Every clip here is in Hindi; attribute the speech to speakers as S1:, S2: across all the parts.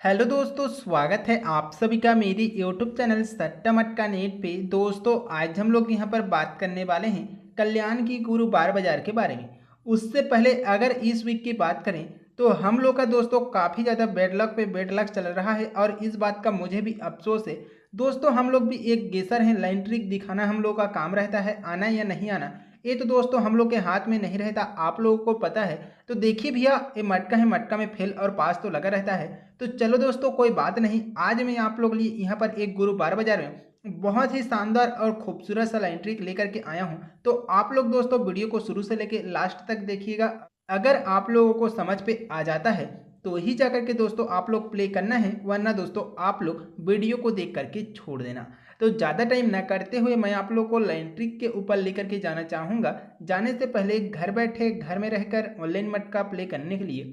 S1: हेलो दोस्तों, स्वागत है आप सभी का मेरी यूट्यूब चैनल सट्टा मटका नेट पे। दोस्तों, आज हम लोग यहाँ पर बात करने वाले हैं कल्याण की गुरु बार बाजार के बारे में। उससे पहले अगर इस वीक की बात करें तो हम लोग का दोस्तों काफ़ी ज़्यादा बैड लक पे बैड लक चल रहा है और इस बात का मुझे भी अफसोस है। दोस्तों, हम लोग भी एक गेसर हैं, लाइन ट्रिक दिखाना हम लोग का काम रहता है, आना या नहीं आना ये तो दोस्तों हम लोग के हाथ में नहीं रहता, आप लोगों को पता है। तो देखिए भैया, ये मटका है, मटका में फेल और पास तो लगा रहता है। तो चलो दोस्तों, कोई बात नहीं, आज मैं आप लोग लिए यहाँ पर एक गुरु बार बाजार में बहुत ही शानदार और खूबसूरत सा लाइन ट्रिक लेकर के आया हूँ। तो आप लोग दोस्तों वीडियो को शुरू से लेकर लास्ट तक देखिएगा। अगर आप लोगों को समझ पे आ जाता है तो ही जाकर के दोस्तों आप लोग प्ले करना है, वरना दोस्तों आप लोग वीडियो को देख करके छोड़ देना। तो ज़्यादा टाइम ना करते हुए मैं आप लोग को लाइन ट्रिक के ऊपर लेकर के जाना चाहूँगा। जाने से पहले घर बैठे घर में रहकर ऑनलाइन मटका प्ले करने के लिए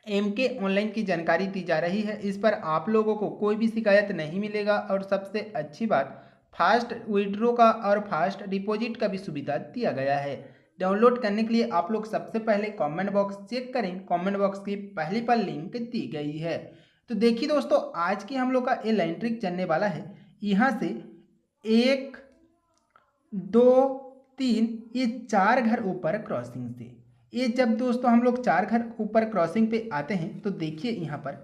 S1: MK ऑनलाइन की जानकारी दी जा रही है। इस पर आप लोगों को कोई भी शिकायत नहीं मिलेगा और सबसे अच्छी बात, फास्ट विड्रॉ का और फास्ट डिपॉजिट का भी सुविधा दिया गया है। डाउनलोड करने के लिए आप लोग सबसे पहले कमेंट बॉक्स चेक करें, कमेंट बॉक्स की पहली पर लिंक दी गई है। तो देखिए दोस्तों, आज की हम लोग का ये लाइन ट्रिक चलने वाला है। यहाँ से एक, दो, तीन, ये चार घर ऊपर क्रॉसिंग से, ये जब दोस्तों हम लोग चार घर ऊपर क्रॉसिंग पे आते हैं तो देखिए यहाँ पर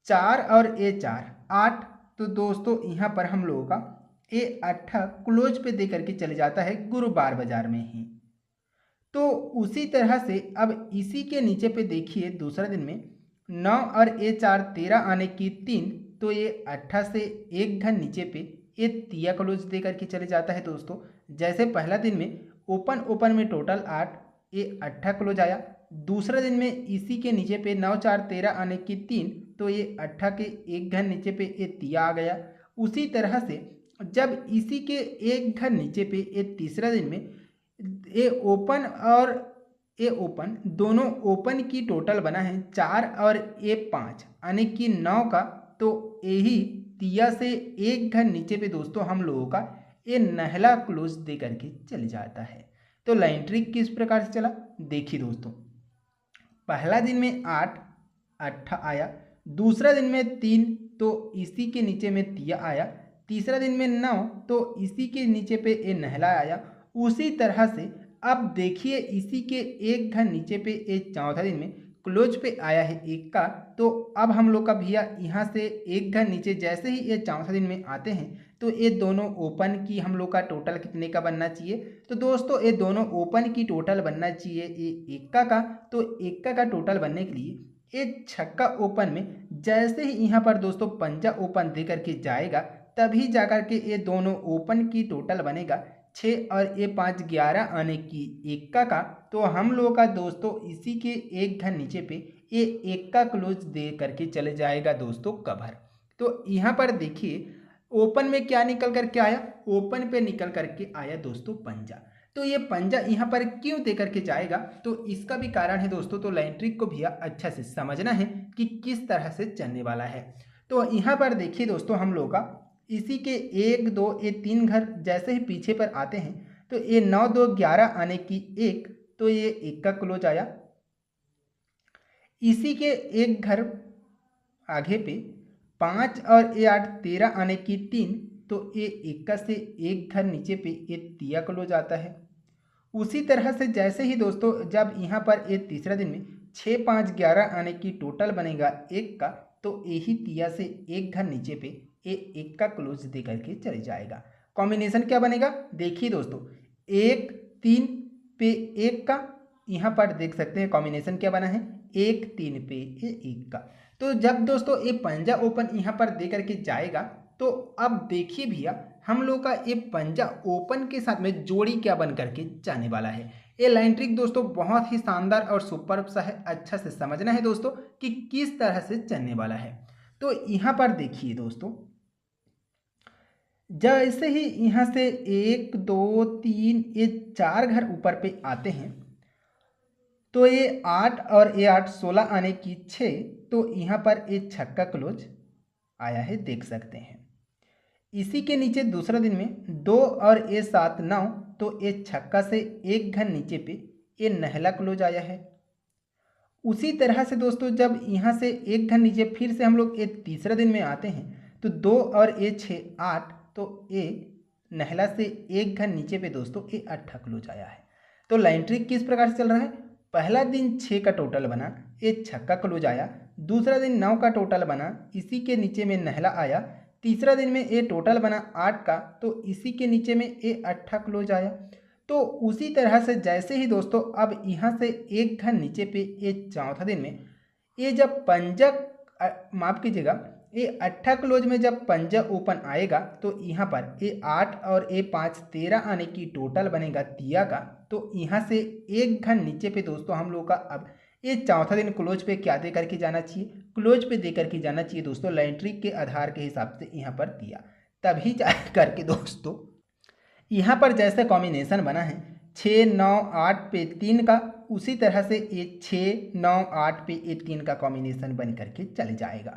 S1: चार और ये चार, आठ। तो दोस्तों यहाँ पर हम लोगों का ये अट्ठा क्लोज पे दे करके चले जाता है गुरु बार बाजार में ही। तो उसी तरह से अब इसी के नीचे पे देखिए दूसरा दिन में नौ और ये चार, तेरह आने की तीन। तो ये अट्ठा से एक घर नीचे पे ये तिया क्लोज दे करके चले जाता है दोस्तों। जैसे पहला दिन में ओपन ओपन में टोटल आठ, ये अट्ठा क्लोज आया। दूसरा दिन में इसी के नीचे पे नौ चार तेरह आने की तीन, तो ये अट्ठा के एक घर नीचे पे ये तिया आ गया। उसी तरह से जब इसी के एक घर नीचे पे ये तीसरा दिन में ये ओपन और ये ओपन दोनों ओपन की टोटल बना है चार और ये पाँच यानी कि नौ का। तो यही तिया से एक घर नीचे पे दोस्तों हम लोगों का ये नहला क्लोज दे करके चल जाता है। तो लाइन ट्रिक किस प्रकार से चला देखिए दोस्तों। पहला दिन में आठ, अट्ठा आया। दूसरा दिन में तीन, तो इसी के नीचे में तिया आया। तीसरा दिन में नौ, तो इसी के नीचे पे ये नहला आया। उसी तरह से अब देखिए इसी के एक घर नीचे पे ये चौथा दिन में क्लोज पे आया है एक का। तो अब हम लोग का भैया यहाँ से एक घर नीचे जैसे ही ये चौथा दिन में आते हैं तो ये दोनों ओपन की हम लोग का टोटल कितने का बनना चाहिए। तो दोस्तों ये दोनों ओपन की टोटल बनना चाहिए ये इक्का का। तो इक्का का टोटल बनने के लिए ये छक्का ओपन में जैसे ही यहाँ पर दोस्तों पंजा ओपन दे करके जाएगा तभी जाकर के ये दोनों ओपन की टोटल बनेगा छः और ये पाँच, 11 आने की इक्का का। तो हम लोगों का दोस्तों इसी के एक घर नीचे पे ये इक्का क्लोज दे करके चले जाएगा दोस्तों कवर। तो यहाँ पर देखिए ओपन में क्या निकल करके आया, ओपन पे निकल करके आया दोस्तों पंजा। तो ये पंजा यहाँ पर क्यों दे करके जाएगा, तो इसका भी कारण है दोस्तों। तो लाइन ट्रिक को भैया अच्छा से समझना है कि किस तरह से चलने वाला है। तो यहाँ पर देखिए दोस्तों हम लोग का इसी के एक, दो, ये तीन घर जैसे ही पीछे पर आते हैं तो ये नौ, दो, 11 आने की एक। तो ये एक का क्लोज आया। इसी के एक घर आगे पे पाँच और ये आठ, 13 आने की तीन। तो ये इक्का से एक घर नीचे पे ये तिया क्लोज आता है। उसी तरह से जैसे ही दोस्तों जब यहाँ पर ये तीसरा दिन में छः, पाँच, 11 आने की टोटल बनेगा एक का। तो यही तिया से एक घर नीचे पे ये एक का क्लोज दे करके चले जाएगा। कॉम्बिनेशन क्या बनेगा देखिए दोस्तों, एक, तीन पे एक का। यहाँ पर देख सकते हैं कॉम्बिनेशन क्या बना है, एक, तीन पे ये एक का। तो जब दोस्तों ये पंजा ओपन यहाँ पर दे करके जाएगा तो अब देखिए भैया हम लोग का ये पंजा ओपन के साथ में जोड़ी क्या बन करके जाने वाला है। ये लाइन ट्रिक दोस्तों बहुत ही शानदार और सुपर सा है, अच्छा से समझना है दोस्तों कि किस तरह से चलने वाला है। तो यहाँ पर देखिए दोस्तों, जैसे ही यहाँ से एक, दो, तीन, ये चार घर ऊपर पे आते हैं तो ये आठ और ये आठ, 16 आने की छः। तो यहाँ पर ये छक्का क्लोज आया है देख सकते हैं। इसी के नीचे दूसरा दिन में दो और ये सात, 9। तो ये छक्का से एक घर नीचे पे ये नहला क्लोज आया है। उसी तरह से दोस्तों जब यहाँ से एक घर नीचे फिर से हम लोग ये तीसरा दिन में आते हैं तो 2 और ए 6 8, तो ए नहला से एक घर नीचे पे दोस्तों ये 8 क्लोज आया है। तो लाइन ट्रिक किस प्रकार से चल रहा है, पहला दिन 6 का टोटल बना, ये छक्का क्लोज आया, दूसरा दिन 9 का टोटल बना, इसी के नीचे में नहला आया, तीसरा दिन में ये टोटल बना 8 का, तो इसी के नीचे में ये 8 क्लोज आया। तो उसी तरह से जैसे ही दोस्तों अब यहाँ से एक घर नीचे पे ये चौथा दिन में ये जब पंजा माफ कीजिएगा, ये 8 क्लोज में जब पंजा ओपन आएगा तो यहाँ पर ये 8 और ये 5 13 आने की टोटल बनेगा तिया का। तो यहाँ से एक घर नीचे पे दोस्तों हम लोग का अब ये चौथा दिन क्लोज पे क्या दे करके जाना चाहिए, क्लोज पे दे करके जाना चाहिए दोस्तों लाइन ट्रिक के आधार के हिसाब से यहाँ पर दिया, तभी जा करके दोस्तों यहाँ पर जैसे कॉम्बिनेशन बना है 6 9 8 पे 3 का, उसी तरह से ये 6 9 8 पे ये 3 का कॉम्बिनेशन बन करके चल जाएगा।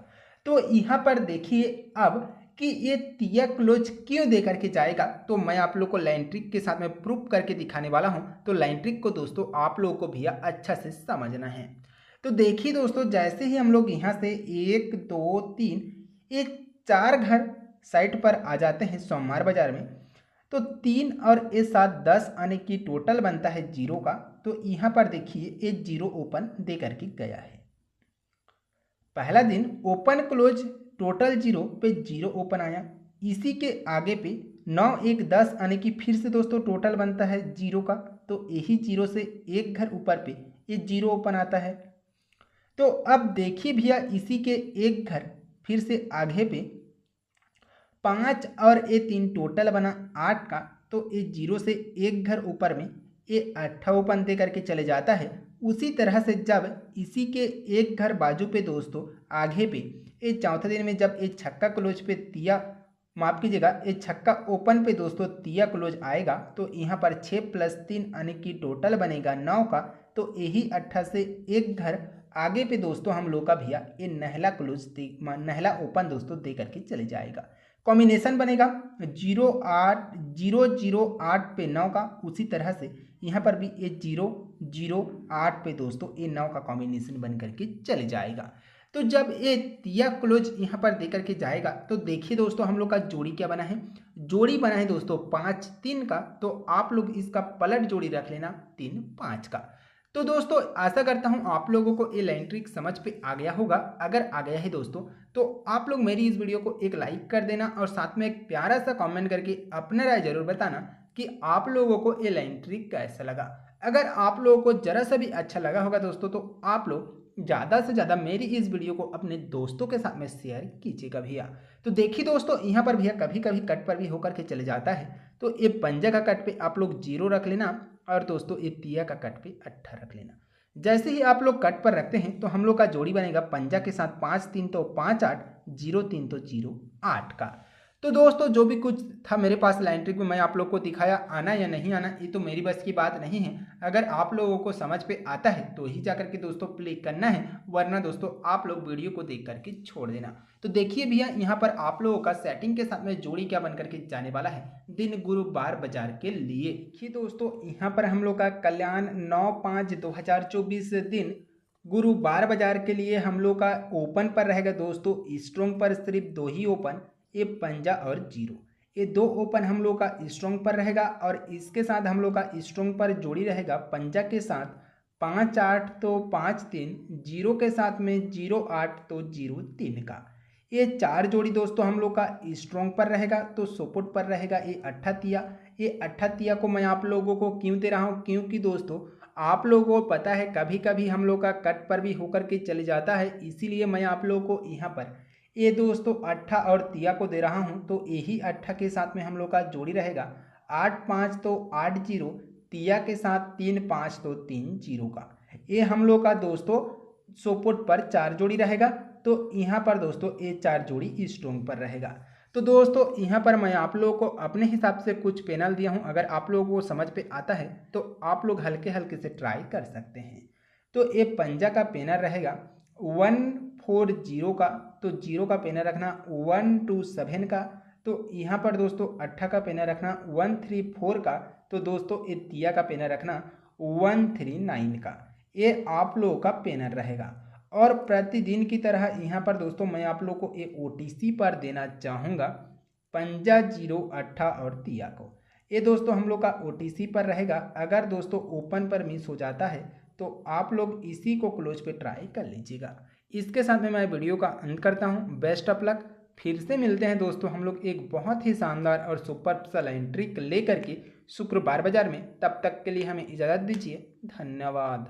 S1: तो यहाँ पर देखिए अब कि ये तिया क्लोज क्यों दे करके जाएगा, तो मैं आप लोग को लाइन ट्रिक के साथ में प्रूफ करके दिखाने वाला हूँ। तो लाइन ट्रिक को दोस्तों आप लोगों को भैया अच्छा से समझना है। तो देखिए दोस्तों जैसे ही हम लोग यहाँ से 1 2 3 ये 4 घर साइड पर आ जाते हैं सोमवार बाजार में, तो 3 और ये 7 10 आने की टोटल बनता है 0 का। तो यहाँ पर देखिए ये 0 ओपन दे करके गया है। पहला दिन ओपन क्लोज टोटल 0 पे 0 ओपन आया, इसी के आगे पे 9 1 10 आने की फिर से दोस्तों टोटल बनता है 0 का। तो यही 0 से एक घर ऊपर पे ये 0 ओपन आता है। तो अब देखिए भैया इसी के एक घर फिर से आगे पे 5 और ये 3 टोटल बना 8 का। तो ये 0 से एक घर ऊपर में ये 8 ओपन दे करके चले जाता है। उसी तरह से जब इसी के एक घर बाजू पे दोस्तों आगे पे ये चौथे दिन में जब ये छक्का क्लोज पे तिया माफ कीजिएगा ये छक्का ओपन पे दोस्तों तिया क्लोज आएगा, तो यहाँ पर 6 + 3 आने की टोटल बनेगा 9 का। तो यही 8 से एक घर आगे पे दोस्तों हम लोग का भैया ये नहला क्लोज नहला ओपन दोस्तों दे करके चले जाएगा। कॉम्बिनेशन बनेगा 0 8 0 0 8 पे 9 का, उसी तरह से यहाँ पर भी ये 0 0 8 पे दोस्तों ये 9 का कॉम्बिनेशन बन करके चले जाएगा। तो जब ये तिया क्लोज यहाँ पर दे करके जाएगा तो देखिए दोस्तों हम लोग का जोड़ी क्या बना है, जोड़ी बना है दोस्तों 5 3 का। तो आप लोग इसका पलट जोड़ी रख लेना 3 5 का। तो दोस्तों आशा करता हूँ आप लोगों को ये लाइन ट्रिक समझ पे आ गया होगा। अगर आ गया है दोस्तों तो आप लोग मेरी इस वीडियो को एक लाइक कर देना और साथ में एक प्यारा सा कमेंट करके अपना राय जरूर बताना कि आप लोगों को ये लाइन ट्रिक कैसा लगा। अगर आप लोगों को जरा सा भी अच्छा लगा होगा दोस्तों तो आप लोग ज़्यादा से ज़्यादा मेरी इस वीडियो को अपने दोस्तों के साथ में शेयर कीजिएगा भैया। तो देखिए दोस्तों यहाँ पर भैया कभी कभी कट पर भी होकर के चले जाता है, तो ये पंजा का कट पे आप लोग 0 रख लेना और दोस्तों ये तिया का कट पे 8 रख लेना। जैसे ही आप लोग कट पर रखते हैं तो हम लोग का जोड़ी बनेगा पंजा के साथ 5 3 तो 5 8 0 3 तो 0 8 का। तो दोस्तों जो भी कुछ था मेरे पास लाइन ट्रिक में मैं आप लोग को दिखाया, आना या नहीं आना ये तो मेरी बस की बात नहीं है। अगर आप लोगों को समझ पे आता है तो ही जाकर के दोस्तों प्ले करना है, वरना दोस्तों आप लोग वीडियो को देख करके छोड़ देना। तो देखिए भैया यहाँ पर आप लोगों का सेटिंग के साथ में जोड़ी क्या बन करके जाने वाला है दिन गुरुवार बाजार के लिए। देखिए दोस्तों यहाँ पर हम लोग का कल्याण 9/5/2024 दिन गुरुवार बाजार के लिए हम लोग का ओपन पर रहेगा दोस्तों स्ट्रॉन्ग पर सिर्फ 2 ही ओपन, ये पंजा और 0, ये 2 ओपन हम लोग का स्ट्रॉन्ग पर रहेगा। और इसके साथ हम लोग का स्ट्रॉन्ग पर जोड़ी रहेगा पंजा के साथ 5 8 तो 5 3, 0 के साथ में 0 8 तो 0 3 का। ये 4 जोड़ी दोस्तों हम लोग का स्ट्रॉन्ग पर रहेगा। तो सपोर्ट पर रहेगा ये 8 तिया। ये 8 तिया को मैं आप लोगों को क्यों दे रहा हूँ, क्योंकि दोस्तों आप लोगों को पता है कभी कभी हम लोग का कट पर भी होकर के चले जाता है, इसीलिए मैं आप लोगों को यहाँ पर ये दोस्तों 8 और तिया को दे रहा हूँ। तो यही 8 के साथ में हम लोग का जोड़ी रहेगा 8 5 तो 8 0, तिया के साथ 3 5 तो 3 0 का। ये हम लोग का दोस्तों सपोर्ट पर 4 जोड़ी रहेगा। तो यहाँ पर दोस्तों ये 4 जोड़ी स्ट्रॉन्ग पर रहेगा। तो दोस्तों यहाँ पर मैं आप लोगों को अपने हिसाब से कुछ पैनल दिया हूँ, अगर आप लोगों को समझ पे आता है तो आप लोग हल्के हल्के से ट्राई कर सकते हैं। तो ये पंजा का पैनल रहेगा 1 4 0 का, तो 0 का पैनल रखना 1 2 7 का। तो यहाँ पर दोस्तों 8 का पैनल रखना 1 3 4 का। तो दोस्तों ये तिया का पैनल रखना 1 3 9 का। ये आप लोगों का पैनल रहेगा। और प्रतिदिन की तरह यहाँ पर दोस्तों मैं आप लोगों को एक OTC पर देना चाहूँगा 5008 और तिया को। ये दोस्तों हम लोग का OTC पर रहेगा। अगर दोस्तों ओपन पर मिस हो जाता है तो आप लोग इसी को क्लोज पे ट्राई कर लीजिएगा। इसके साथ में मैं वीडियो का अंत करता हूँ। Best of luck. फिर से मिलते हैं दोस्तों हम लोग एक बहुत ही शानदार और सुपर सल ट्रिक लेकर के शुक्रवार बाजार में। तब तक के लिए हमें इजाज़त दीजिए। धन्यवाद।